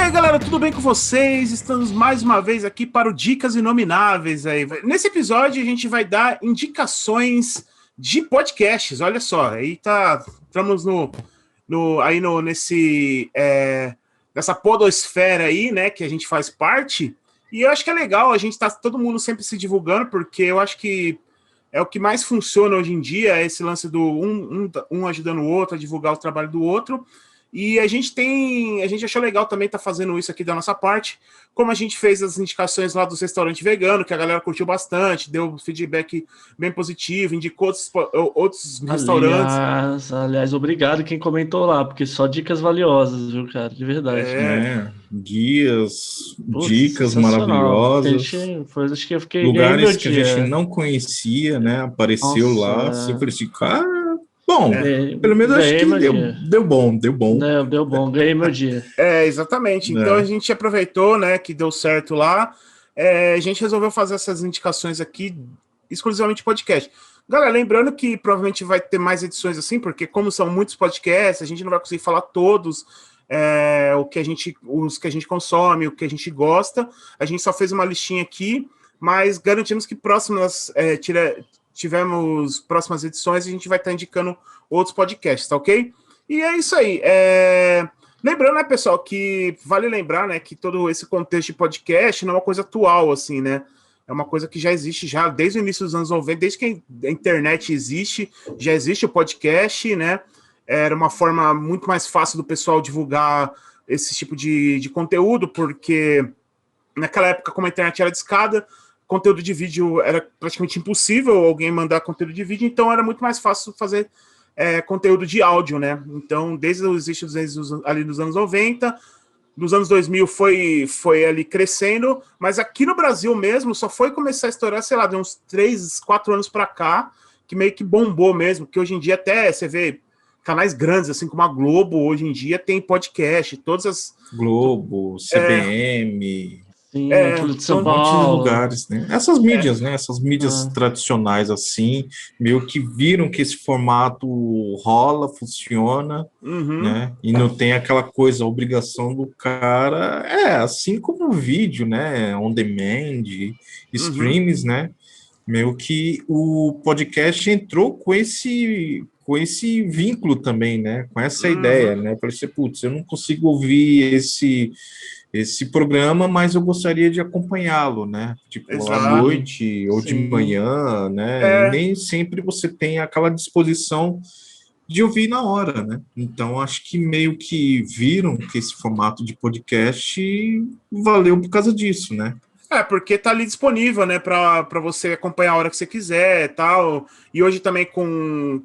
aí, galera, tudo bem com vocês? Estamos mais uma vez aqui para o Dicas Inomináveis. Aí. Nesse episódio, a gente vai dar indicações de podcasts. Olha só, aí estamos nessa podosfera aí, né, que a gente faz parte. E eu acho que é legal, a gente tá todo mundo sempre se divulgando, porque eu acho que é o que mais funciona hoje em dia, esse lance do um ajudando o outro a divulgar o trabalho do outro. E a gente achou legal também estar fazendo isso aqui da nossa parte, como a gente fez as indicações lá dos restaurantes veganos, que a galera curtiu bastante, deu feedback bem positivo, indicou outros restaurantes. Aliás, obrigado quem comentou lá, porque só dicas valiosas, viu, cara? De verdade. Guias, Putz, dicas sensacional. maravilhosas, Acho que ganhei meu lugares que a gente dia. não conhecia, né? Apareceu Nossa, lá, assim, eu falei assim, cara, bom, pelo menos acho ganhei que meu deu, dia. deu bom, deu bom. Deu bom, ganhei meu dia. Exatamente. Então a gente aproveitou, né, que deu certo lá. A gente resolveu fazer essas indicações aqui exclusivamente podcast. Galera, lembrando que provavelmente vai ter mais edições assim, porque como são muitos podcasts, a gente não vai conseguir falar todos os que a gente consome, o que a gente gosta. A gente só fez uma listinha aqui, mas garantimos que tivemos próximas edições, a gente vai estar indicando outros podcasts, tá ok? E é isso aí. Lembrando, né, pessoal, que vale lembrar, né, que todo esse contexto de podcast não é uma coisa atual, assim, né? É uma coisa que já existe já desde o início dos anos 90, desde que a internet existe, já existe o podcast, né? Era uma forma muito mais fácil do pessoal divulgar esse tipo de conteúdo, porque naquela época, como a internet era discada, conteúdo de vídeo era praticamente impossível alguém mandar conteúdo de vídeo, então era muito mais fácil fazer conteúdo de áudio, né? Então, desde o início ali nos anos 90, nos anos 2000 foi ali crescendo, mas aqui no Brasil mesmo só foi começar a estourar, sei lá, de uns 3, 4 anos para cá, que meio que bombou mesmo, que hoje em dia até você vê canais grandes, assim como a Globo, hoje em dia tem podcast, todas as... Globo, CBN... Sim, Folha de um São monte de Paulo. lugares, né? Essas mídias, né? Essas mídias tradicionais, assim, meio que viram que esse formato rola, funciona, né? E não tem aquela coisa, a obrigação do cara, assim como o vídeo, né? On demand, streams, né? Meio que o podcast entrou com esse vínculo também, né? Com essa ideia, né? Falei assim, putz, eu não consigo ouvir esse programa, mas eu gostaria de acompanhá-lo, né? Tipo, à Exato. noite ou de manhã, né? E nem sempre você tem aquela disposição de ouvir na hora, né? Então, acho que meio que viram que esse formato de podcast valeu por causa disso, né? Porque tá ali disponível, né, para você acompanhar a hora que você quiser e tal. E hoje também com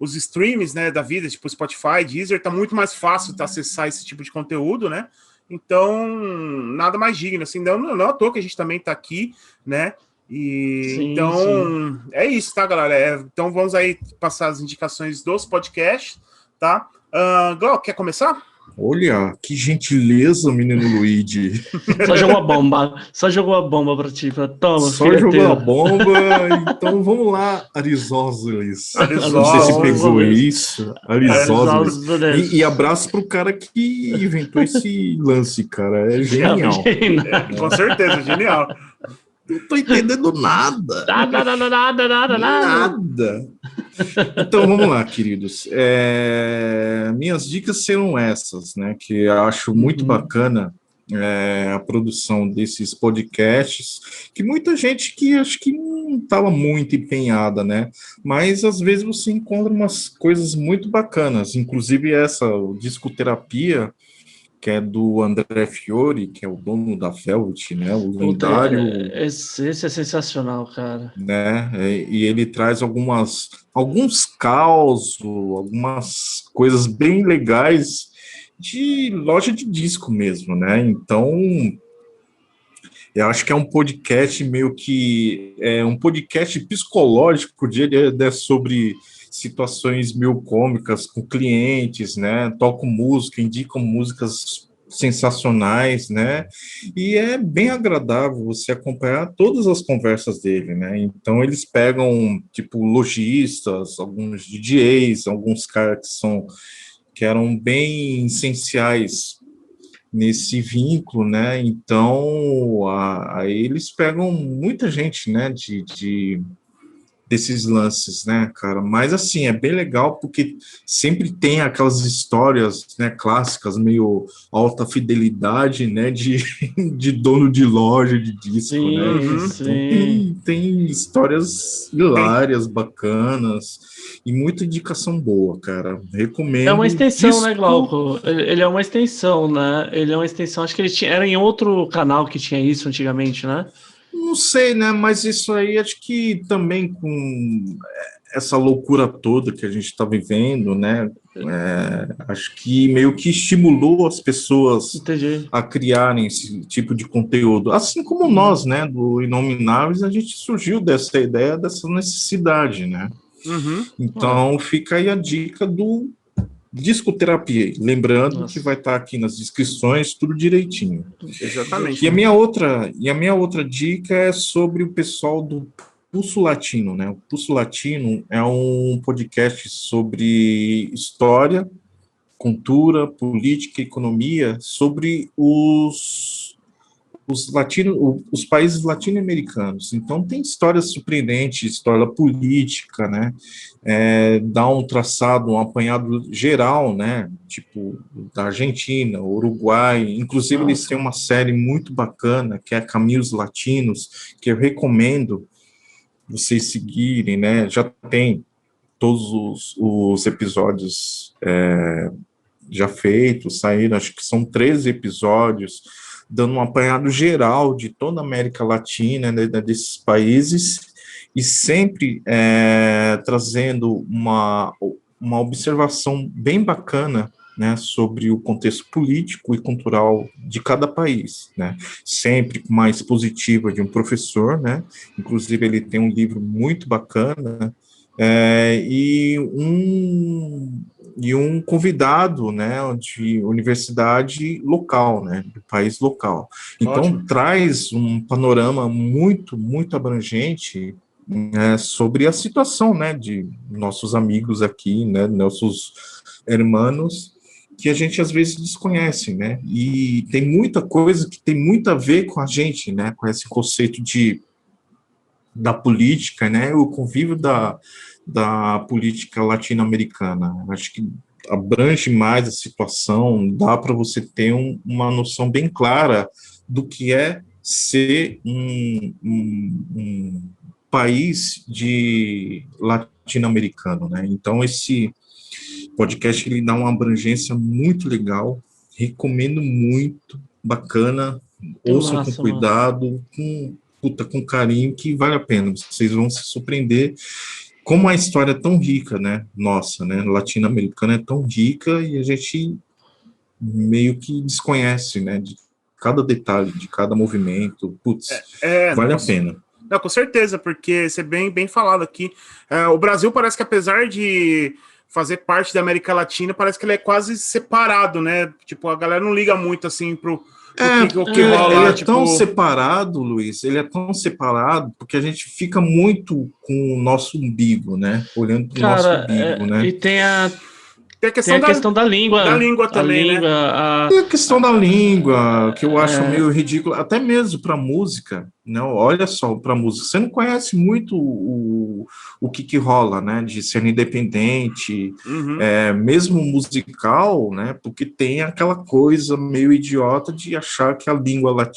os streams, né, da vida, tipo Spotify, Deezer, tá muito mais fácil acessar esse tipo de conteúdo, né? Então, nada mais digno, assim, não é à toa que a gente também tá aqui, né? Então, é isso, tá, galera? Então, vamos aí passar as indicações dos podcasts, tá? Glau, quer começar? Olha, que gentileza, menino Luigi. Só jogou a bomba pra ti. Toma, só jogou a bomba. Então vamos lá, Arisópolis. Não sei se pegou isso. Arisópolis. E abraço pro cara que inventou esse lance, cara. É genial. Com certeza, genial. Não tô entendendo nada. Nada. Então vamos lá, queridos. Minhas dicas serão essas, né? Que eu acho muito bacana a produção desses podcasts, que muita gente que acho que não estava muito empenhada, né? Mas às vezes você encontra umas coisas muito bacanas, inclusive essa, o Discoterapia, que é do André Fiore, que é o dono da Velvet, né? O lendário. Esse é sensacional, cara. Né? E ele traz alguns causos, algumas coisas bem legais de loja de disco mesmo, né? Então, eu acho que é um podcast meio que um podcast psicológico, né, sobre situações meio cômicas com clientes, né? Toco música, indico músicas sensacionais, né? E é bem agradável você acompanhar todas as conversas dele, né? Então eles pegam tipo lojistas, alguns DJs, alguns caras que eram bem essenciais nesse vínculo, né? Então, aí eles pegam muita gente, né? Desses lances, né, cara? Mas assim, é bem legal porque sempre tem aquelas histórias, né, clássicas, meio alta fidelidade, né, de dono de loja de disco, né? Sim, Uhum. Então sim. tem histórias hilárias, bacanas e muita indicação boa, cara. É uma Recomendo extensão, né, disco. Glauco? Ele é uma extensão, né? Ele é uma extensão. Acho que ele tinha, era em outro canal que tinha isso antigamente, né? Não sei, né? Mas isso aí acho que também com essa loucura toda que a gente está vivendo, né? Acho que meio que estimulou as pessoas Entendi. a criarem esse tipo de conteúdo. Assim como Uhum. nós, né, do Inomináveis, a gente surgiu dessa ideia, dessa necessidade, né? Uhum. Ah, Então fica aí a dica do Discoterapia. Lembrando que vai nossa. estar aqui nas descrições, tudo direitinho. E Exatamente. a minha outra dica é sobre o pessoal do Pulso Latino, né? O Pulso Latino é um podcast sobre história, cultura, política, economia, sobre os países latino-americanos. Então tem histórias surpreendentes, história política, né? Dá um traçado, um apanhado geral, né? Tipo da Argentina, Uruguai. Inclusive eles têm Nossa. uma série muito bacana que é Caminhos Latinos, que eu recomendo vocês seguirem, né? Já tem todos os episódios já feitos, saíram, acho que são 13 episódios, dando um apanhado geral de toda a América Latina, né, desses países, e sempre trazendo uma observação bem bacana, né, sobre o contexto político e cultural de cada país, né, sempre com uma expositiva de um professor, né, inclusive ele tem um livro muito bacana, e um convidado, né, de universidade local, né, do país local. Então, Ótimo. traz um panorama muito, muito abrangente, né, sobre a situação, né, de nossos amigos aqui, né, nossos hermanos, que a gente às vezes desconhece, né, e tem muita coisa que tem muito a ver com a gente, né, com esse conceito da política, né, o convívio da política latino-americana. Acho que abrange mais a situação, dá para você ter uma noção bem clara do que é ser um país de latino-americano, né? Então esse podcast ele dá uma abrangência muito legal, recomendo muito, bacana, Que ouçam com massa, mano. cuidado, com carinho, que vale a pena, vocês vão se surpreender como a história é tão rica, né? Nossa, né? Latino-americana é tão rica e a gente meio que desconhece, né? De cada detalhe, de cada movimento. Putz, Não, vale a pena. não, com certeza, porque você bem falado aqui. O Brasil parece que, apesar de fazer parte da América Latina, parece que ele é quase separado, né? Tipo, a galera não liga muito assim pro o Porque que rola ele lá, é tão tipo. separado, Luiz, ele é tão separado porque a gente fica muito com o nosso umbigo, né? Olhando para o nosso Cara, umbigo, né? e Tem a tem questão a questão da da língua. língua A também, né? língua, E a questão da língua, que eu acho é, meio ridículo, até mesmo para música, não, olha só, para música, você não conhece muito o que rola, né, de ser independente, Uhum. mesmo musical, né, porque tem aquela coisa meio idiota de achar que a língua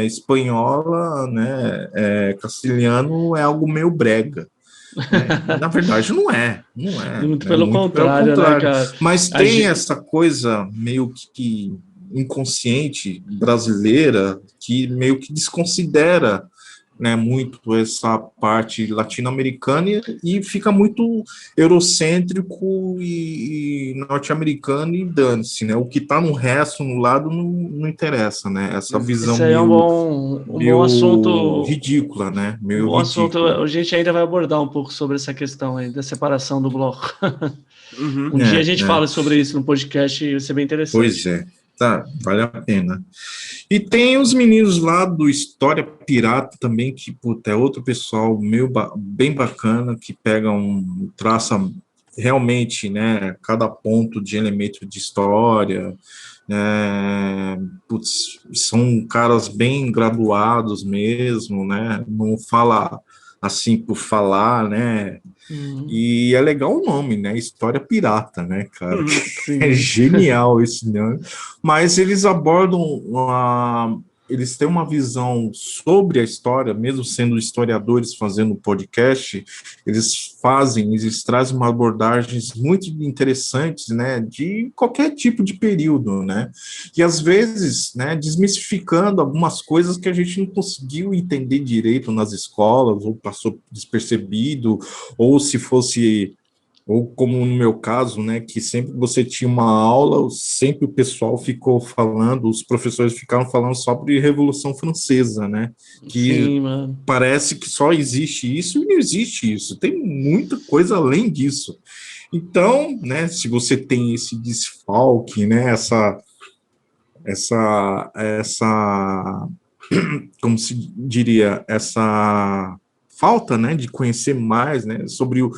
espanhola, né, castelhano é algo meio brega, né? E, na verdade não é, muito né? pelo Muito pelo contrário, né, contrário. cara? Mas A tem ge- essa coisa meio que inconsciente brasileira que meio que desconsidera, né, muito essa parte latino-americana e fica muito eurocêntrico e norte-americano e dane-se, né? O que está no resto, no lado, não interessa, né? Essa visão Esse aí é um bom meio assunto. ridícula, né? Um Meio bom assunto. ridícula. A gente ainda vai abordar um pouco sobre essa questão aí da separação do bloco. Uhum. Um dia a gente É. fala sobre isso no podcast e vai ser bem Pois interessante. é, tá, vale a pena. E tem os meninos lá do História Pirata também, que puta, é outro pessoal bem bacana, que traça realmente, né, cada ponto de elemento de história, São caras bem graduados mesmo, né? Não fala assim por falar, né? E é legal o nome, né? História Pirata, né, cara? É Sim. genial esse nome. Mas eles abordam eles têm uma visão sobre a história, mesmo sendo historiadores fazendo podcast, eles trazem uma abordagens muito interessantes, né, de qualquer tipo de período, né, e às vezes, né, desmistificando algumas coisas que a gente não conseguiu entender direito nas escolas, ou passou despercebido, ou se fosse, ou como no meu caso, né, que sempre você tinha uma aula, sempre o pessoal ficou falando, os professores ficaram falando sobre Revolução Francesa, né, que Sim, mano. parece que só existe isso e não existe isso, tem muita coisa além disso. Então, né, se você tem esse desfalque, né, essa como se diria, essa falta, né, de conhecer mais, né, sobre o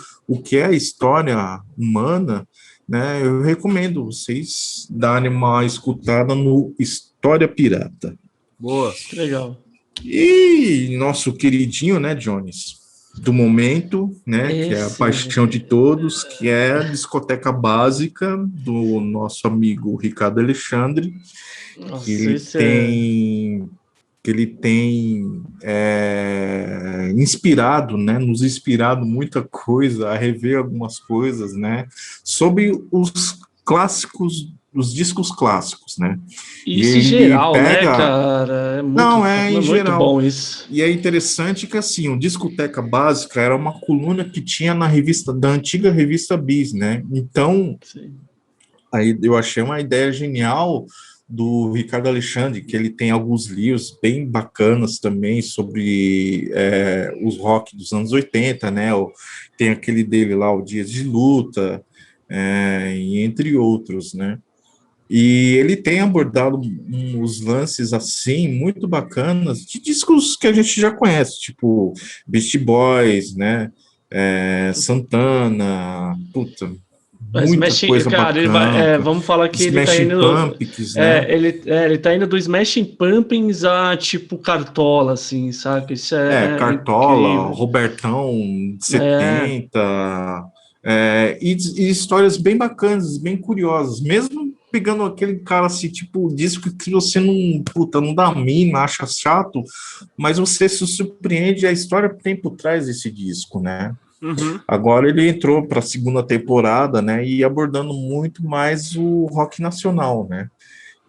que é a história humana, né, eu recomendo vocês darem uma escutada no História Pirata. Boa. Que legal. E nosso queridinho, né, Jones, do momento, né, que é a Esse. paixão de todos, que é a discoteca básica do nosso amigo Ricardo Alexandre, que Nossa, ele esse é. tem inspirado, né, nos inspirado muita coisa, a rever algumas coisas, né, sobre os clássicos, os discos clássicos, né, e Isso em ele geral, né, pega, cara? não, é É em muito geral, bom isso. e é interessante que, assim, o Discoteca Básica era uma coluna que tinha na revista, da antiga revista Bis, né, então, Sim. aí eu achei uma ideia genial do Ricardo Alexandre, que ele tem alguns livros bem bacanas também sobre os rock dos anos 80, né? Tem aquele dele lá, o Dias de Luta, e entre outros, né? E ele tem abordado uns lances assim muito bacanas de discos que a gente já conhece, tipo Beast Boys, né? Santana, puta, Mas muita Smashing, coisa cara, ele vai, bacana. vamos falar que ele tá Smashing indo. Pumpkins, né? Ele tá indo do Smashing Pumpkins a tipo Cartola, assim, saca? Isso é Cartola, incrível. Robertão, É, 70, e histórias bem bacanas, bem curiosas, mesmo pegando aquele cara assim, tipo, disco que você não, puta, não dá mina, acha chato, mas você se surpreende a história que tem por trás desse disco, né? Uhum. Agora ele entrou para a segunda temporada, né, e abordando muito mais o rock nacional, né?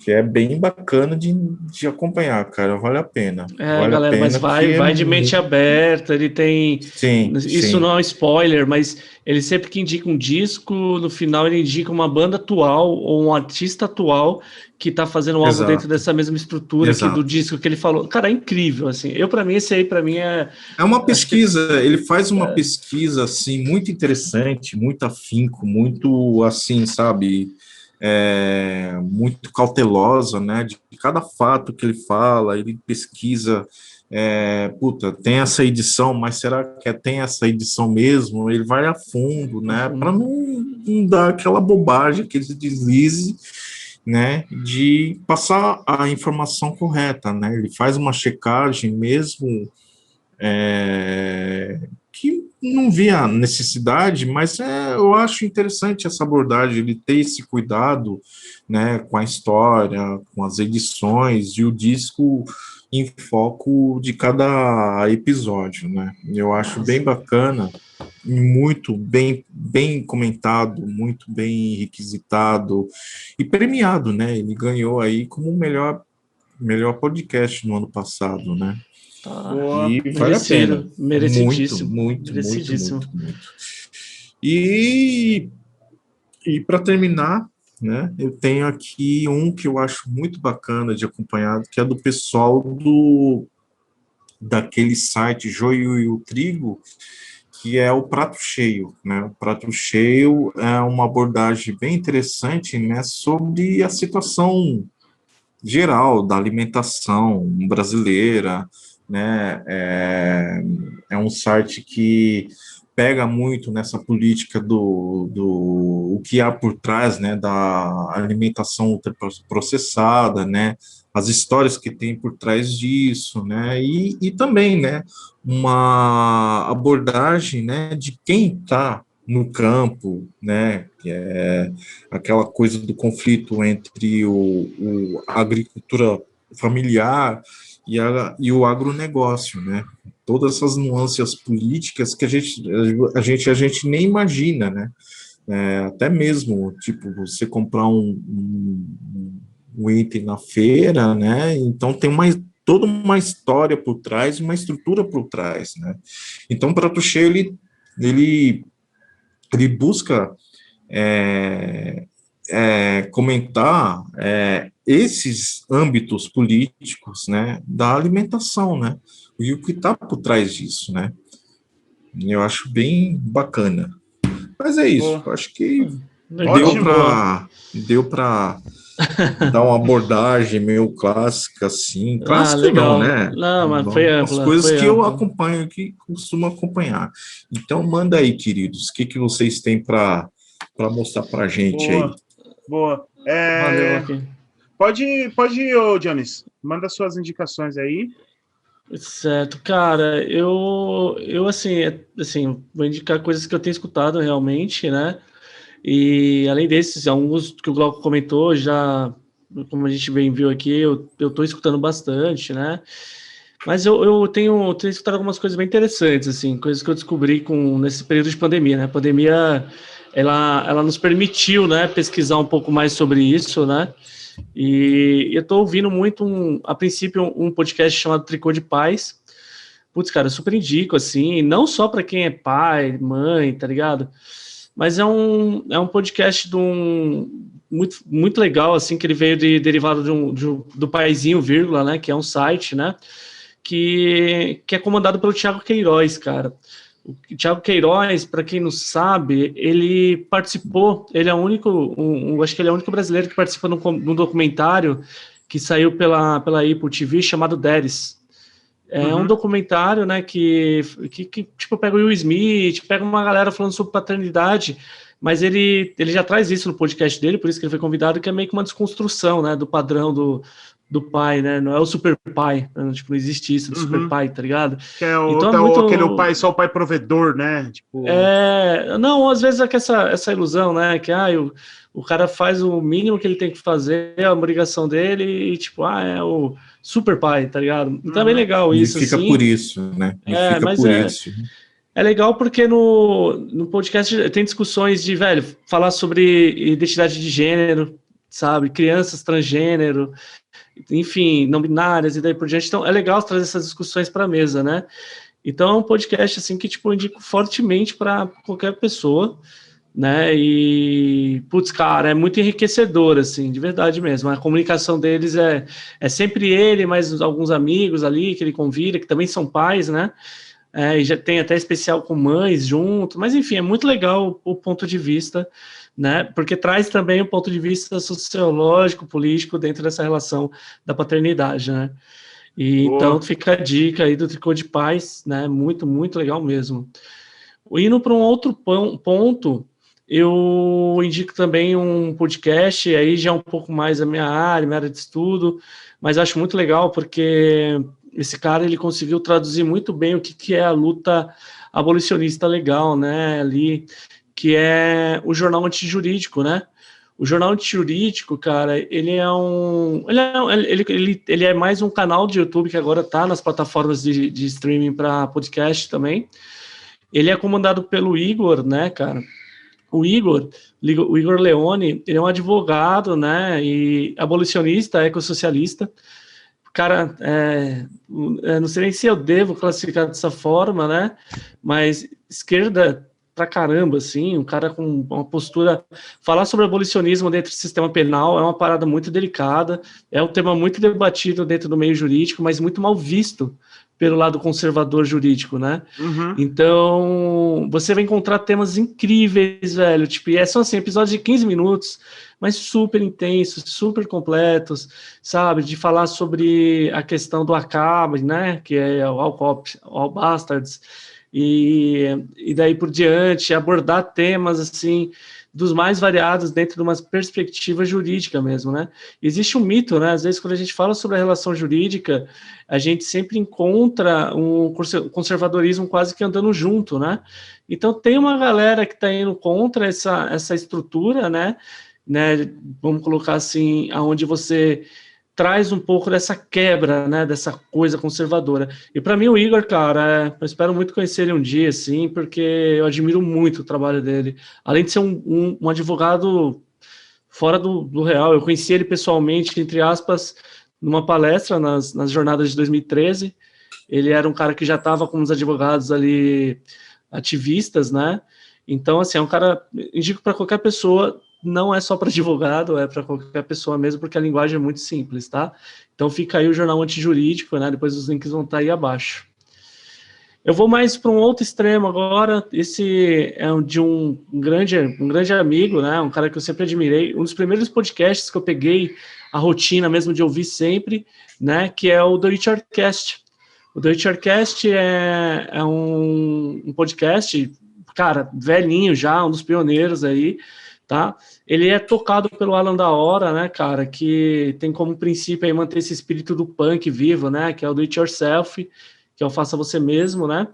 Que é bem bacana de acompanhar, cara. Vale a pena. Vale a galera, mas pena que é vai de mente muito. aberta. Ele tem. Sim, Isso sim, não é um spoiler, mas ele sempre que indica um disco, no final ele indica uma banda atual ou um artista atual que tá fazendo algo dentro exato, dessa mesma estrutura aqui do exato. disco que ele falou. Cara, é incrível, assim. Para mim, esse aí, para mim, É uma acho que. pesquisa, ele faz uma pesquisa assim muito interessante, muito afinco, muito assim, sabe, muito cautelosa, né? De cada fato que ele fala, ele pesquisa. Puta, tem essa edição, mas será que tem essa edição mesmo? Ele vai a fundo, A né? Para fundo. não dar aquela bobagem, aquele deslize, né? De passar a informação correta, né? Ele faz uma checagem mesmo que não via necessidade, mas eu acho interessante essa abordagem, ele ter esse cuidado, né, com a história, com as edições e o disco em foco de cada episódio, né? Eu acho bem Nossa. bacana, muito bem comentado, muito bem requisitado e premiado, né? Ele ganhou aí como o melhor podcast no ano passado, né? Tá. Boa. E vale a pena. Merecido. Muito, Merecidíssimo. muito, muito, Merecidíssimo. muito, muito. E, e para terminar, né, eu tenho aqui um que eu acho muito bacana de acompanhar, que é do pessoal daquele site Joio e o Trigo, que é o Prato Cheio, né? O Prato Cheio é uma abordagem bem interessante, né, sobre a situação geral da alimentação brasileira, né? É um site que pega muito nessa política do o que há por trás, né, da alimentação ultraprocessada, né, as histórias que tem por trás disso, né, e também, né, uma abordagem, né, de quem está no campo, né, que é aquela coisa do conflito entre a agricultura familiar e o agronegócio, né, todas essas nuances políticas que a gente nem imagina, né? Até mesmo, tipo, você comprar um item na feira, né? Então tem toda uma história por trás, uma estrutura por trás, né? Então, o Prato Cheio, ele busca comentar esses âmbitos políticos, né, da alimentação, né, e o que está por trás disso, né. Eu acho bem bacana. Mas é isso. Acho que deu para dar uma abordagem meio clássica, assim. Clássica legal. Não, né? Não, mas foi ampla. As coisas que eu ampla. acompanho, que costumo acompanhar. Então, manda aí, queridos. O que vocês têm para mostrar para a gente aí? Boa. Valeu, aqui. Pode ir, ô Jones. Manda suas indicações aí. Certo, cara, eu assim, vou indicar coisas que eu tenho escutado realmente, né? E além desses, alguns que o Glauco comentou, já, como a gente bem viu aqui, eu tô escutando bastante, né? Mas eu tenho escutado algumas coisas bem interessantes, assim, coisas que eu descobri nesse período de pandemia, né? A pandemia, ela nos permitiu, né, pesquisar um pouco mais sobre isso, né? E eu tô ouvindo muito, a princípio, um podcast chamado Tricô de Pais. Putz, cara, eu super indico, assim, não só para quem é pai, mãe, tá ligado? Mas é um podcast muito, muito legal, assim, que ele veio derivado do Paizinho, vírgula, né, que é um site, né, que é comandado pelo Thiago Queiroz, cara. O Thiago Queiroz, para quem não sabe, ele participou, ele é o único, acho que ele é o único brasileiro que participa de um documentário que saiu pela Apple TV chamado Deres. É um documentário, né, que tipo, pega o Will Smith, pega uma galera falando sobre paternidade, mas ele já traz isso no podcast dele, por isso que ele foi convidado, que é meio que uma desconstrução, né, do padrão do pai, né, não é o super pai, né? Tipo, não existe isso do super pai, tá ligado? Que é então, aquele pai, só o pai provedor, né, tipo... não, às vezes é que essa ilusão, né, que o cara faz o mínimo que ele tem que fazer, é a obrigação dele, e tipo, é o super pai, tá ligado? Então é bem legal isso, e fica assim. Por isso, né? Isso. É legal porque no podcast tem discussões de, velho, falar sobre identidade de gênero, sabe? Crianças transgênero, enfim, não binárias e daí por diante. Então é legal trazer essas discussões para a mesa, né? Então é um podcast assim que tipo, eu indico fortemente para qualquer pessoa, né? E putz, cara, é muito enriquecedor, assim, de verdade mesmo. A comunicação deles é sempre ele, mais alguns amigos ali que ele convida, que também são pais, né? E já tem até especial com mães junto, mas enfim, é muito legal o ponto de vista, né? Porque traz também o ponto de vista sociológico, político dentro dessa relação da paternidade, né? E então fica a dica aí do Tricô de Pais, né? Muito, muito legal mesmo. Indo para um outro ponto, eu indico também um podcast, aí já é um pouco mais a minha área de estudo, mas acho muito legal porque esse cara ele conseguiu traduzir muito bem o que é a luta abolicionista legal, né? Ali, que é o Jornal Antijurídico, né? O Jornal Antijurídico, cara, ele é mais um canal de YouTube que agora está nas plataformas de streaming para podcast também. Ele é comandado pelo Igor, né, cara? O Igor Leone, ele é um advogado, né, e abolicionista, ecossocialista. Cara, não sei nem se eu devo classificar dessa forma, né, mas esquerda pra caramba, assim, um cara com uma postura... Falar sobre abolicionismo dentro do sistema penal é uma parada muito delicada, é um tema muito debatido dentro do meio jurídico, mas muito mal visto pelo lado conservador jurídico, né? Então, você vai encontrar temas incríveis, velho, tipo, são assim, episódios de 15 minutos, mas super intensos, super completos, sabe? De falar sobre a questão do ACAB, né? Que é o All Bastards, e daí por diante, abordar temas, assim, dos mais variados dentro de uma perspectiva jurídica mesmo, né? Existe um mito, né? Às vezes, quando a gente fala sobre a relação jurídica, a gente sempre encontra um conservadorismo quase que andando junto, né? Então, tem uma galera que está indo contra essa estrutura, né? Vamos colocar assim, aonde você traz um pouco dessa quebra, né, dessa coisa conservadora. E para mim o Igor, cara, eu espero muito conhecer ele um dia, assim, porque eu admiro muito o trabalho dele. Além de ser um advogado fora do real, eu conheci ele pessoalmente, entre aspas, numa palestra nas jornadas de 2013. Ele era um cara que já estava com os advogados ali ativistas, né? Então, assim, é um cara, indico para qualquer pessoa. Não é só para advogado, é para qualquer pessoa mesmo, porque a linguagem é muito simples, tá? Então fica aí o Jornal Antijurídico, né? Depois os links vão estar aí abaixo. Eu vou mais para um outro extremo agora. Esse é de um grande amigo, né? Um cara que eu sempre admirei. Um dos primeiros podcasts que eu peguei a rotina mesmo de ouvir sempre, né? Que é o The Richard Cast. O The Richard Cast é um podcast, cara, velhinho já, um dos pioneiros aí, tá? Ele é tocado pelo Alan da Hora, né, cara, que tem como princípio aí manter esse espírito do punk vivo, né, que é o do it yourself, que é o faça você mesmo, né?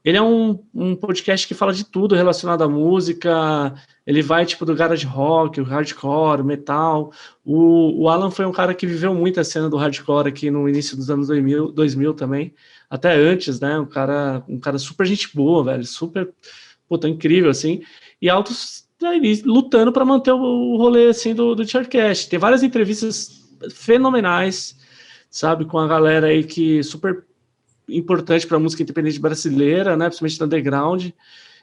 Ele é um podcast que fala de tudo relacionado à música, ele vai tipo do garage rock, o hardcore, o metal. O Alan foi um cara que viveu muito a cena do hardcore aqui no início dos anos 2000 também, até antes, né, um cara super gente boa, velho, super, puta, incrível, assim, e altos lutando para manter o rolê assim do Chartcast. Tem várias entrevistas fenomenais, sabe, com a galera aí que super importante para a música independente brasileira, né, principalmente no underground.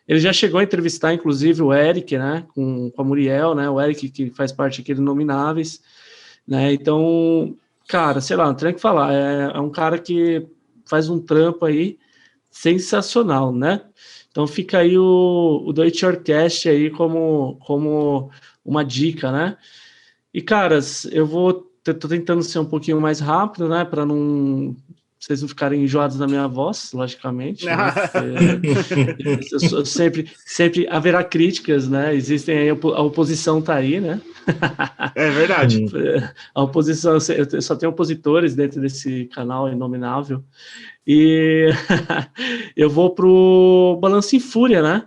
Ele já chegou a entrevistar, inclusive, o Eric, né, com a Muriel, né, o Eric que faz parte aqui do Nomináveis, né, então, cara, sei lá, não tem o que falar, é um cara que faz um trampo aí sensacional, né? Então fica aí o Do It Yourcast aí como uma dica, né? E, caras, tô tentando ser um pouquinho mais rápido, né? Para vocês não ficarem enjoados da minha voz, logicamente, né? Sempre haverá críticas, né? Existem aí, a oposição tá aí, né? É verdade. A oposição, eu só tenho opositores dentro desse canal inominável. E eu vou pro Balanço em Fúria, né?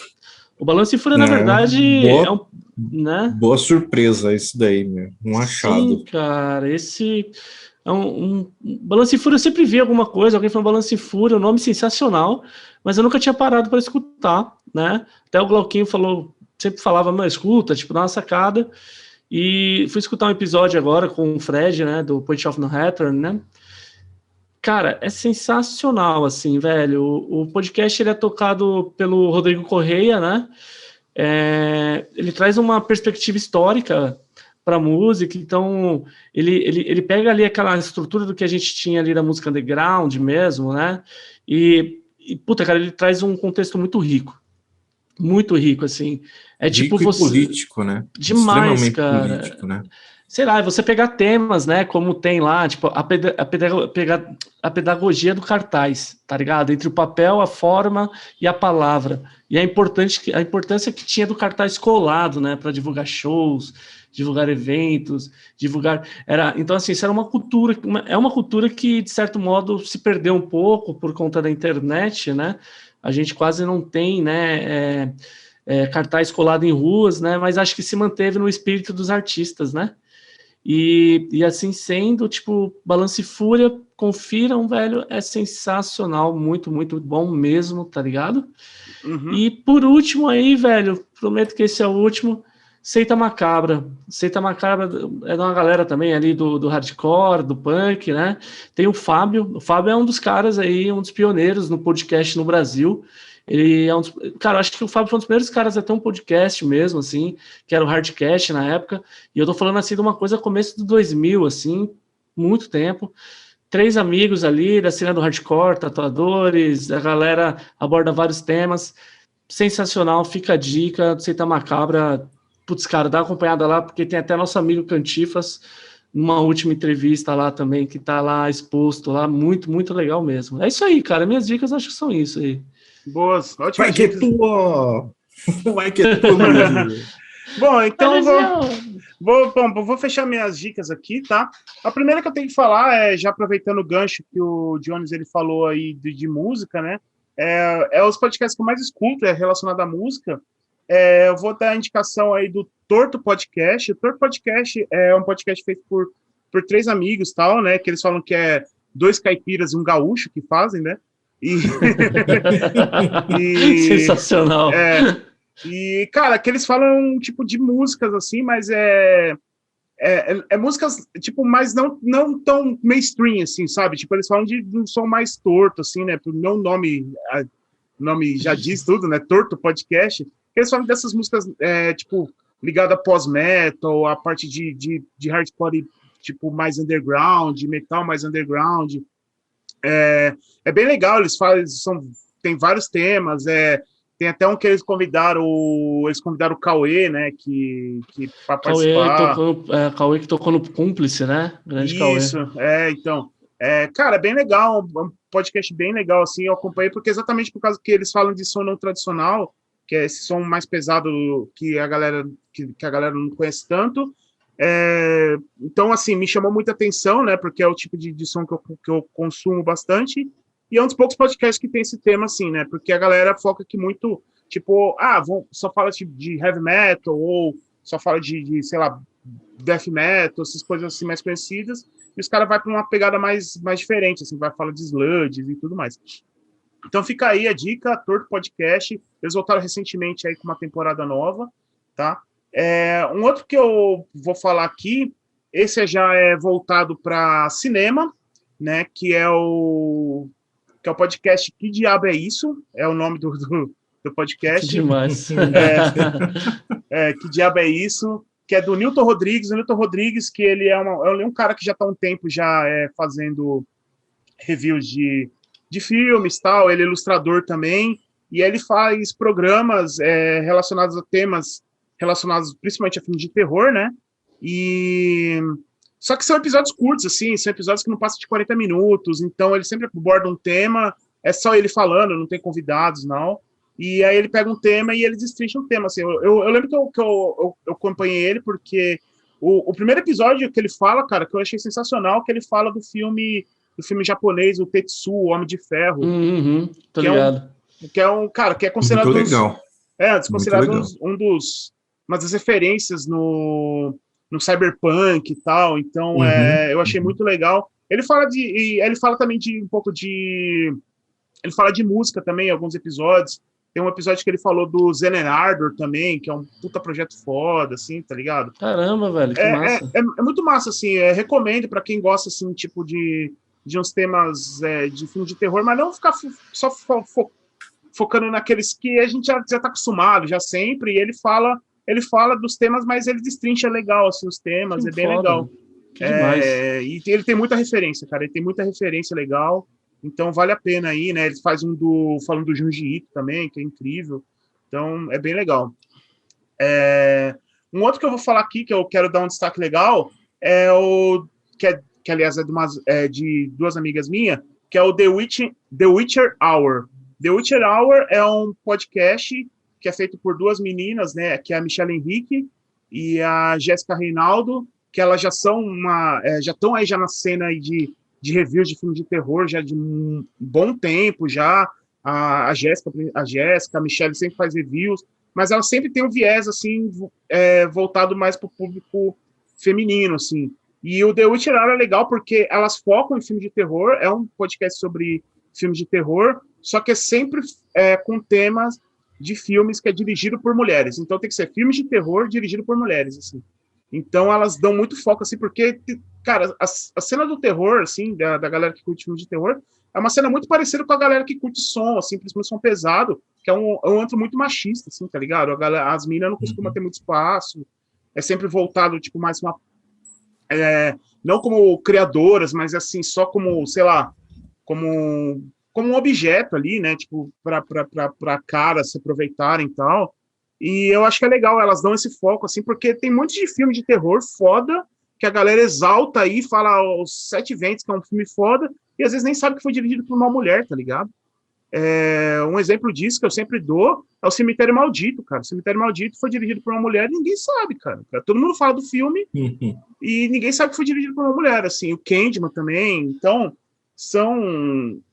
O Balanço em Fúria, na verdade, né? Boa surpresa isso daí, meu. Um achado. Sim, cara, esse é Balanço em Fúria, eu sempre vi alguma coisa, alguém falou Balanço em Fúria, um nome sensacional, mas eu nunca tinha parado para escutar, né? Até o Glauquinho sempre falava, mas escuta, tipo, dá uma sacada. E fui escutar um episódio agora com o Fred, né, do Point of No Return, né? Cara, é sensacional, assim, velho. O podcast ele é tocado pelo Rodrigo Correia, né? Ele traz uma perspectiva histórica para a música, então ele pega ali aquela estrutura do que a gente tinha ali da música underground mesmo, né? Puta, cara, ele traz um contexto muito rico, assim. É tipo rico e político, né? Demais, extremamente cara. político, né? Sei lá, você pegar temas, né, como tem lá, tipo, a pedagogia do cartaz, tá ligado? Entre o papel, a forma e a palavra. E a importância que tinha do cartaz colado, né, para divulgar shows, divulgar eventos, então, assim, isso era uma cultura, é uma cultura que, de certo modo, se perdeu um pouco por conta da internet, né? A gente quase não tem, né, cartaz colado em ruas, né? Mas acho que se manteve no espírito dos artistas, né? E assim sendo, tipo, Balanço e Fúria, confiram, velho, é sensacional, muito, muito bom mesmo, tá ligado? Uhum. E por último aí, velho, prometo que esse é o último, Seita Macabra. Seita Macabra é de uma galera também ali do hardcore, do punk, né? Tem o Fábio é um dos caras aí, um dos pioneiros no podcast no Brasil. Ele é cara, acho que o Fábio foi um dos primeiros caras a ter um podcast mesmo, assim, que era o Hardcast na época, e eu tô falando assim de uma coisa começo do 2000, assim, muito tempo. 3 amigos ali da cena do hardcore, tatuadores, a galera aborda vários temas, sensacional, fica a dica, Seita Macabra, putz, cara, dá uma acompanhada lá, porque tem até nosso amigo Cantifas, numa última entrevista lá também, que tá lá exposto lá, muito, muito legal mesmo. É isso aí, cara, minhas dicas acho que são isso aí. Boas, ótimas Vai que é dicas. tua! Vai que é tua, meu Deus. Bom, então vou fechar minhas dicas aqui, tá? A primeira que eu tenho que falar é, já aproveitando o gancho que o Jones ele falou aí de música, né? É os podcasts que eu mais escuto, é relacionado à música. Eu vou dar a indicação aí do Torto Podcast. O Torto Podcast é um podcast feito por 3 amigos, tal, né? Que eles falam que é 2 caipiras e um gaúcho que fazem, né? Sensacional. E, cara, que eles falam um tipo de músicas, assim, mas é músicas, tipo, mas não tão mainstream, assim, sabe? Tipo, eles falam de um som mais torto, assim, né? Meu nome já diz tudo, né? Torto Podcast. Eles falam dessas músicas, tipo, ligada a pós-metal, a parte de hardcore, tipo, mais underground, metal mais underground. É bem legal, eles tem vários temas, tem até um que eles convidaram o Cauê, né, que para participar. Cauê que tocou no Cúmplice, né? Grande Isso, Cauê. Então. Cara, é bem legal, um podcast bem legal, assim, eu acompanhei, porque exatamente por causa que eles falam de som não tradicional, que é esse som mais pesado que a galera não conhece tanto. Então, assim, me chamou muita atenção, né, porque é o tipo de som que eu consumo bastante, e é um dos poucos podcasts que tem esse tema, assim, né, porque a galera foca aqui muito, tipo, só fala de heavy metal, ou só fala de sei lá, death metal, essas coisas assim mais conhecidas, e os caras vão para uma pegada mais diferente, assim, vai falar de sludge e tudo mais. Então fica aí a dica, Torto Podcast, eles voltaram recentemente aí com uma temporada nova, tá? Um outro que eu vou falar aqui, esse já é voltado para cinema, né, que é o podcast Que Diabo é Isso? É o nome do podcast. Que demais. Que Diabo é Isso? Que é do Nilton Rodrigues. O Nilton Rodrigues, que ele é um cara que já está há um tempo já fazendo reviews de filmes, tal. Ele é ilustrador também. E ele faz programas relacionados a temas relacionados principalmente a filmes de terror, né? Só que são episódios curtos, assim, são episódios que não passam de 40 minutos, então ele sempre aborda um tema, é só ele falando, não tem convidados, não. E aí ele pega um tema e ele destrincha um tema, assim. Eu lembro que eu acompanhei ele porque o primeiro episódio que ele fala, cara, que eu achei sensacional, que ele fala do filme japonês, o Tetsu, o Homem de Ferro. Tô ligado. Que é um, cara, que é considerado... Muito legal. Considerado uma das referências no cyberpunk e tal, então eu achei muito legal. Ele fala também de um pouco de... Ele fala de música também, em alguns episódios. Tem um episódio que ele falou do Zener Ardor também, que é um puta projeto foda, assim, tá ligado? Caramba, velho, que massa. É muito massa, assim, recomendo pra quem gosta, assim, tipo de uns temas de filme de terror, mas não ficar só focando naqueles que a gente já tá acostumado, já sempre, e ele fala dos temas, mas ele destrincha legal, assim, os temas, Que é bem foda. legal. Que demais. E ele tem muita referência, cara, ele tem muita referência legal, então vale a pena aí, né, ele faz falando do Junji Ito também, que é incrível, então é bem legal. Um outro que eu vou falar aqui, que eu quero dar um destaque legal, é o que aliás é de 2 amigas minhas, que é o The Witcher Hour. The Witcher Hour é um podcast que é feito por 2 meninas, né, que é a Michelle Henrique e a Jéssica Reinaldo, que elas já são já estão aí já na cena aí de reviews de filmes de terror já de um bom tempo já. A Jéssica, a Michelle sempre faz reviews, mas ela sempre tem um viés assim voltado mais para o público feminino, assim. E o The Witcher Hour é legal porque elas focam em filme de terror, é um podcast sobre filmes de terror, só que é sempre com temas de filmes que é dirigido por mulheres. Então tem que ser filmes de terror dirigido por mulheres, assim. Então elas dão muito foco, assim, porque, cara, a cena do terror, assim, da galera que curte filme de terror, é uma cena muito parecida com a galera que curte som, assim, principalmente som pesado, que é um antro muito machista, assim, tá ligado? As minas não costumam ter muito espaço, é sempre voltado, tipo, mais uma... não como criadoras, mas, assim, só como, sei lá, como um objeto ali, né, tipo, para caras se aproveitarem e tal. E eu acho que é legal, elas dão esse foco, assim, porque tem um monte de filme de terror foda, que a galera exalta aí, fala os 7 Ventos, que é um filme foda, e às vezes nem sabe que foi dirigido por uma mulher, tá ligado? Um exemplo disso que eu sempre dou é o Cemitério Maldito, cara. O Cemitério Maldito foi dirigido por uma mulher e ninguém sabe, cara. Todo mundo fala do filme e ninguém sabe que foi dirigido por uma mulher, assim. O Candyman também. Então,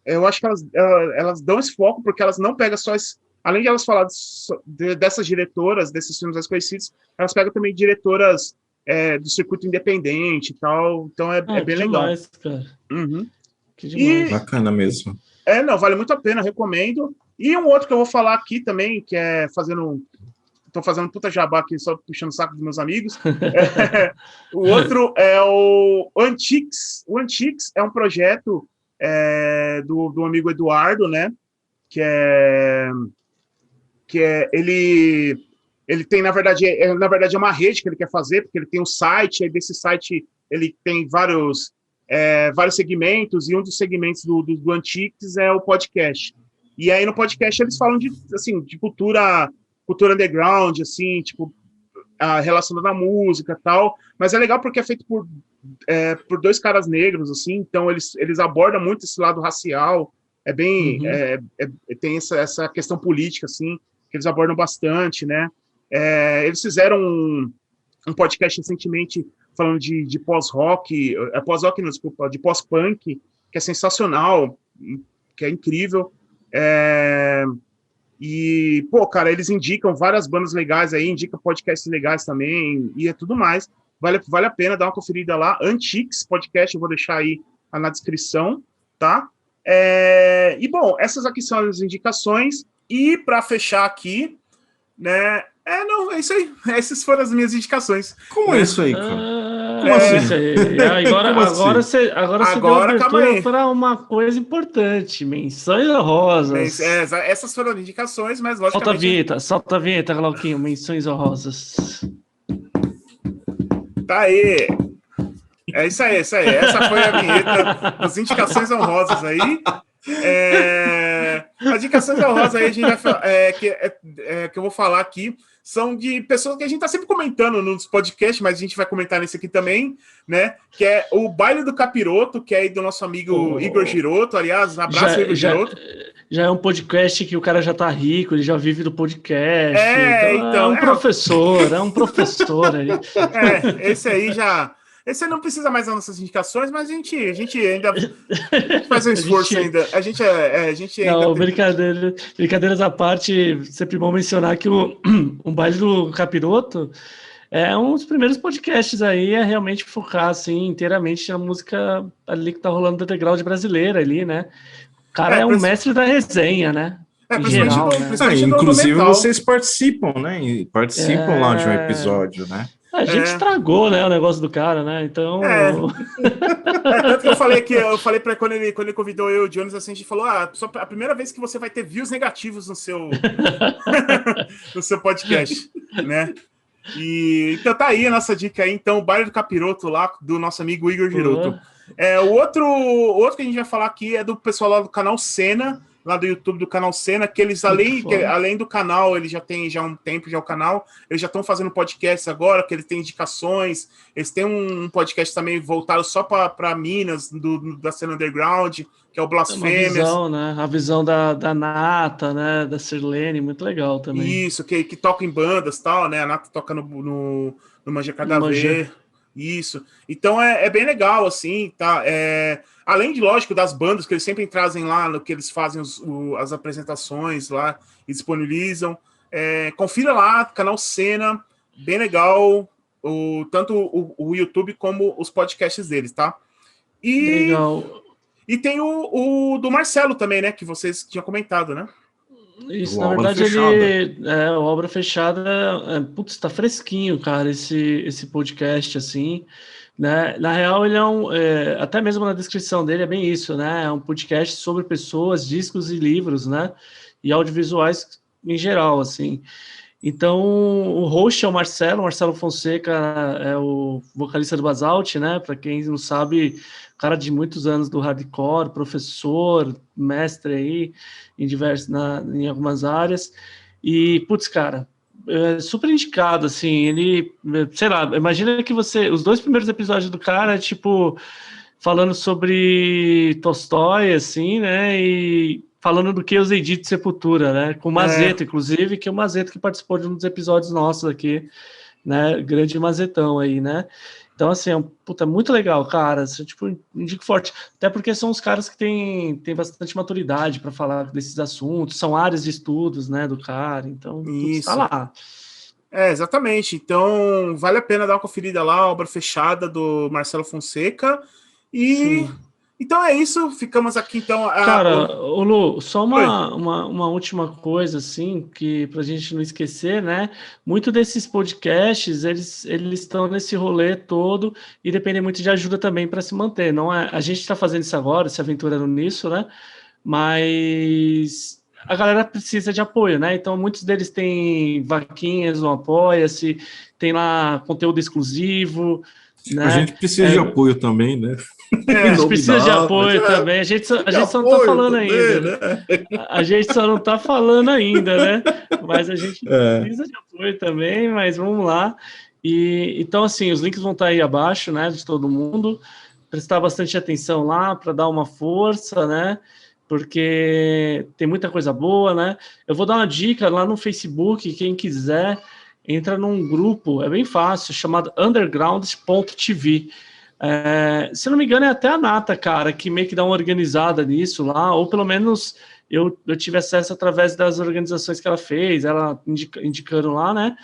eu acho que elas dão esse foco porque elas não pegam só além de elas falar dessas diretoras, desses filmes mais conhecidos, elas pegam também diretoras do circuito independente e tal. Então, é bem demais, legal. Cara. Uhum. Que demais. Bacana mesmo. Não, vale muito a pena, recomendo. E um outro que eu vou falar aqui também, que é tô fazendo puta jabá aqui, só puxando o saco dos meus amigos. O outro é o Antiques. O Antiques é um projeto do amigo Eduardo, né? Que ele tem, na verdade, é uma rede que ele quer fazer, porque ele tem um site, aí desse site ele tem vários segmentos, e um dos segmentos do Antiques é o podcast. E aí no podcast eles falam de cultura underground, assim, tipo, relacionada à música e tal, mas é legal porque é feito por dois caras negros, assim, então eles abordam muito esse lado racial, tem essa questão política, assim, que eles abordam bastante, né? Eles fizeram um podcast recentemente falando de pós-rock, de pós-punk, que é sensacional, que é incrível. E, pô, cara, eles indicam várias bandas legais aí, indicam podcasts legais também, e tudo mais. Vale a pena dar uma conferida lá. Antiques Podcast, eu vou deixar aí na descrição, tá? E, bom, essas aqui são as indicações. E, para fechar aqui, né... não, é isso aí. Essas foram as minhas indicações. Como é isso aí, cara? Como assim? Isso aí. Agora você deu abertura para uma coisa importante. Menções honrosas. Essas foram indicações, mas logicamente... Solta a vinheta, Glauquinho. Menções honrosas. Tá aí. É isso aí. Essa foi a vinheta das indicações honrosas aí. As indicações honrosas aí a gente vai falar, que eu vou falar aqui são de pessoas que a gente tá sempre comentando nos podcasts, mas a gente vai comentar nesse aqui também, né? Que é o Baile do Capiroto, que é aí do nosso amigo Igor Giroto. Aliás, abraço, Igor Giroto. Já é um podcast que o cara já tá rico, ele já vive do podcast. Então, é um professor aí. Esse aí já... Esse aí não precisa mais das nossas indicações, mas a gente ainda faz um esforço ainda. A gente ainda... Não, brincadeiras à parte, sempre bom mencionar que o Baile do Capiroto é um dos primeiros podcasts aí a realmente focar assim, inteiramente na música ali que tá rolando do underground brasileira ali, né? O cara é um mestre da resenha, né? Geral, né? Inclusive vocês participam, né? Participam lá de um episódio, né? A gente estragou, né, o negócio do cara, né? Então. Tanto que eu falei para quando ele convidou eu e o Jones, assim, a gente falou: só a primeira vez que você vai ter views negativos no seu no seu podcast, né? E então tá aí a nossa dica aí, então, o Baile do Capiroto lá, do nosso amigo Igor Giroto. O outro que a gente vai falar aqui é do pessoal lá do canal Cena, lá do YouTube do canal Cena, que eles, além do canal, eles já têm um tempo já o canal, eles já estão fazendo podcasts agora, que eles têm indicações, eles têm um podcast também voltado só para Minas, da cena underground, que é o Blasfêmias. A visão da Nata, né, da Sirlene, muito legal também. Isso, que toca em bandas e tal, né, a Nata toca no Manja Cada Vez. Isso. Então é bem legal, assim, tá? Além de, lógico, das bandas que eles sempre trazem lá, no que eles fazem as apresentações lá e disponibilizam. Confira lá, canal Cena, bem legal, tanto o YouTube como os podcasts deles, tá? Legal. E tem o do Marcelo também, né? Que vocês tinham comentado, né? Isso, na verdade, o Obra Fechada, putz, tá fresquinho, cara, esse podcast, assim, né? Na real, ele até mesmo na descrição dele é bem isso, né? É um podcast sobre pessoas, discos e livros, né? E audiovisuais em geral, assim. Então, o host é o Marcelo Fonseca é o vocalista do Basalt, né? Para quem não sabe, cara de muitos anos do hardcore, professor, mestre aí em algumas áreas. E, putz, cara, super indicado, assim, ele, sei lá, imagina que os dois primeiros episódios do cara, tipo, falando sobre Tolstói, assim, né? E falando do que eu usei de Sepultura, né? Com o Mazeto, inclusive, que é o Mazeto que participou de um dos episódios nossos aqui, né? Grande Mazetão aí, né? Então, assim, puta, muito legal, cara. Assim, tipo, indico forte. Até porque são os caras que têm bastante maturidade para falar desses assuntos, são áreas de estudos, né, do cara. Então, putz, tá lá. Exatamente. Então, vale a pena dar uma conferida lá, a obra fechada do Marcelo Fonseca. E sim. Então é isso, ficamos aqui então. Cara, Lu, só uma última coisa, assim, que pra gente não esquecer, né? Muito desses podcasts, eles estão nesse rolê todo e dependem muito de ajuda também para se manter. Não é, a gente está fazendo isso agora, se aventurando nisso, né? Mas a galera precisa de apoio, né? Então, muitos deles têm vaquinhas no Apoia-se, tem lá conteúdo exclusivo, né? A gente precisa de apoio também, né? A gente precisa de apoio também. A gente só não tá falando ainda. Né? A gente só não tá falando ainda, né? Mas a gente precisa de apoio também, mas vamos lá. Então, assim, os links vão estar aí abaixo, né? De todo mundo. Prestar bastante atenção lá para dar uma força, né? Porque tem muita coisa boa, né? Eu vou dar uma dica lá no Facebook, quem quiser, entra num grupo, é bem fácil, chamado underground.tv. Se eu não me engano, é até a Nata, cara, que meio que dá uma organizada nisso lá, ou pelo menos eu tive acesso através das organizações que ela fez, ela indicando lá, né?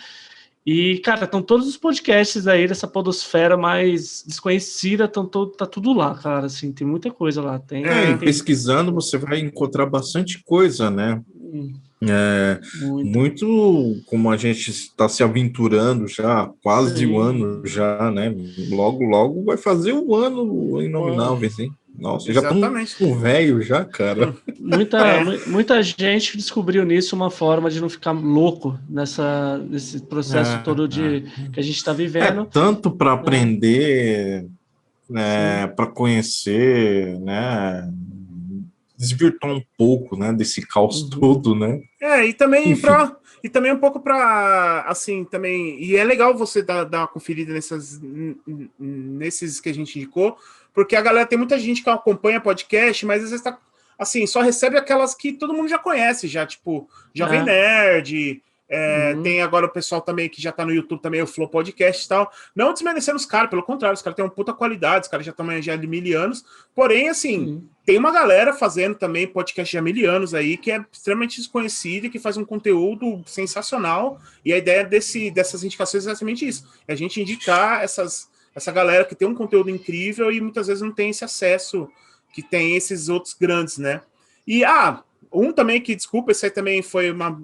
E, cara, estão todos os podcasts aí dessa podosfera mais desconhecida, tá tudo lá, cara, assim, tem muita coisa lá. Pesquisando você vai encontrar bastante coisa, né? Muito como a gente está se aventurando já, quase um ano já, né? Logo vai fazer um ano Inomináveis, hein? Nossa, exatamente. Já estamos com velho já, cara. Muita gente descobriu nisso uma forma de não ficar louco nesse processo todo que a gente está vivendo. Tanto para aprender, né, para conhecer, né? Desvirtuar um pouco, né, desse caos todo, né? E também um pouco para assim, também, e é legal você dar uma conferida nesses que a gente indicou, porque a galera tem muita gente que acompanha podcast, mas às vezes tá assim, só recebe aquelas que todo mundo já conhece, já, tipo, Jovem Nerd. Tem agora o pessoal também que já tá no YouTube também, o Flow Podcast e tal. Não desmerecendo os caras, pelo contrário, os caras têm uma puta qualidade, os caras já estão já de 1000 anos. Porém, assim, tem uma galera fazendo também podcast de há 1000 anos aí, que é extremamente desconhecida e que faz um conteúdo sensacional. E a ideia dessas indicações é exatamente isso. É a gente indicar essa galera que tem um conteúdo incrível e muitas vezes não tem esse acesso que tem esses outros grandes, né? E, um também que, desculpa, esse aí também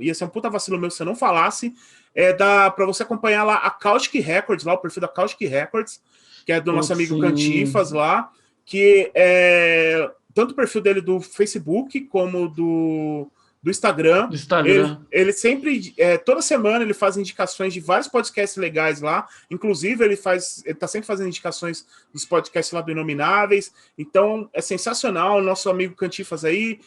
ia ser um puta vacilo meu se eu não falasse, para você acompanhar lá a Caustic Records, lá o perfil da Caustic Records, que é do nosso amigo Cantifas lá, que tanto o perfil dele do Facebook como do Instagram. Ele sempre, toda semana ele faz indicações de vários podcasts legais lá, inclusive ele tá sempre fazendo indicações dos podcasts lá do Inomináveis, então é sensacional, o nosso amigo Cantifas aí,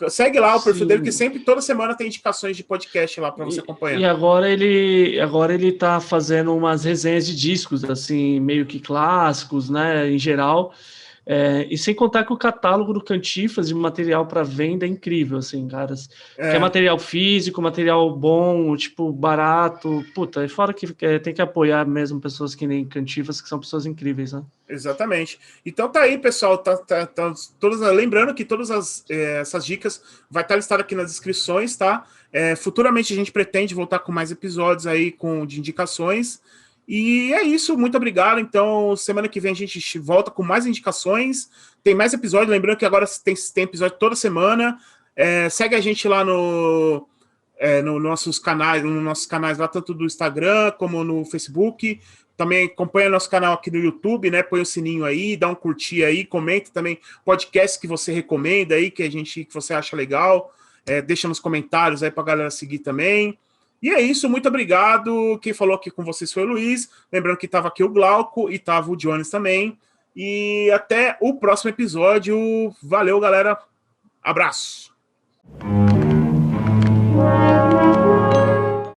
segue lá o perfil dele, que sempre, toda semana tem indicações de podcast lá para você acompanhar. E agora ele tá fazendo umas resenhas de discos, assim, meio que clássicos, né, em geral. E sem contar que o catálogo do Cantifas de material para venda é incrível, assim, caras. Que é material físico, material bom, tipo, barato. Puta, e fora que tem que apoiar mesmo pessoas que nem Cantifas, que são pessoas incríveis, né? Exatamente. Então tá aí, pessoal. Lembrando que todas essas dicas vai estar listado aqui nas descrições, tá? Futuramente a gente pretende voltar com mais episódios aí de indicações. E é isso, muito obrigado. Então, semana que vem a gente volta com mais indicações. Tem mais episódios, lembrando que agora tem episódio toda semana. Segue a gente lá nos nossos canais lá, tanto do Instagram como no Facebook. Também acompanha nosso canal aqui no YouTube, né? Põe o sininho aí, dá um curtir aí, comenta também podcasts que você recomenda aí, que você acha legal. Deixa nos comentários aí pra galera seguir também. E é isso, muito obrigado. Quem falou aqui com vocês foi o Luiz. Lembrando que estava aqui o Glauco e estava o Jones também. E até o próximo episódio. Valeu, galera. Abraço.